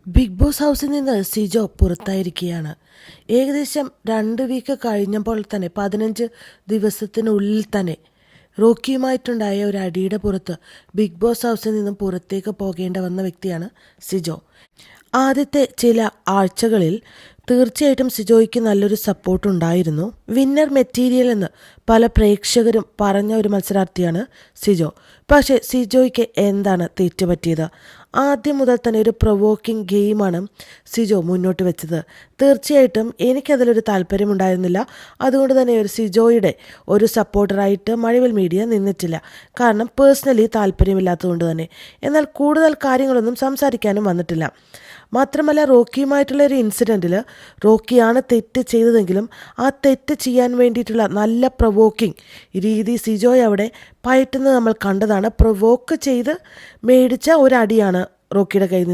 Big boss ഹൗസിൽ നിന്ന് സിജോ പുറത്തായിരിക്കുകയാണ്. ഏകദേശം 2 വീക്ക് കഴിഞ്ഞപ്പോൾ തന്നെ 15 ദിവസത്തിനുള്ളിൽ തന്നെ റോക്കിയുമായിട്ടുണ്ടായ ഒരു അടിയുടെ പുറത്ത് ബിഗ് ബോസ് ഹൗസിൽ നിന്നും പുറത്തേക്ക് പോകേണ്ട വന്ന വ്യക്തിയാണ് സിജോ. ആദ്യത്തെ ചില ആഴ്ചകളിൽ തീർച്ചയായിട്ടും സിജോയ്ക്ക് നല്ലൊരു സപ്പോർട്ട് ഉണ്ടായിരുന്നു. വിന്നർ മെറ്റീരിയൽ എന്ന് പല പ്രേക്ഷകരും പറഞ്ഞ ഒരു മത്സരാർത്ഥിയാണ് സിജോ. പക്ഷേ സിജോയ്ക്ക് എന്താണ് തെറ്റുപറ്റിയത്? ആദ്യം മുതൽ തന്നെ ഒരു പ്രൊവോക്കിംഗ് ഗെയിമാണ് സിജോ മുന്നോട്ട് വെച്ചത്. തീർച്ചയായിട്ടും എനിക്കതിലൊരു താല്പര്യമുണ്ടായിരുന്നില്ല. അതുകൊണ്ട് തന്നെ ഒരു സിജോയുടെ ഒരു സപ്പോർട്ടറായിട്ട് മഴവിൽ മീഡിയ നിന്നിട്ടില്ല. കാരണം പേഴ്സണലി താല്പര്യമില്ലാത്തതുകൊണ്ട് തന്നെ. എന്നാൽ കൂടുതൽ കാര്യങ്ങളൊന്നും സംസാരിക്കാനും വന്നിട്ടില്ല. മാത്രമല്ല, റോക്കിയുമായിട്ടുള്ള ഒരു ഇൻസിഡൻറ്റിൽ റോക്കിയാണ് തെറ്റ് ചെയ്തതെങ്കിലും ആ തെറ്റ് ചെയ്യാൻ വേണ്ടിയിട്ടുള്ള നല്ല പ്രൊവോക്കിംഗ് രീതി സിജോയെ അവിടെ പയറ്റുന്നത് നമ്മൾ കണ്ടതാണ്. പ്രൊവോക്ക് ചെയ്ത് മേടിച്ച ഒരടിയാണ് റോക്കിയുടെ കയ്യിൽ നിന്ന്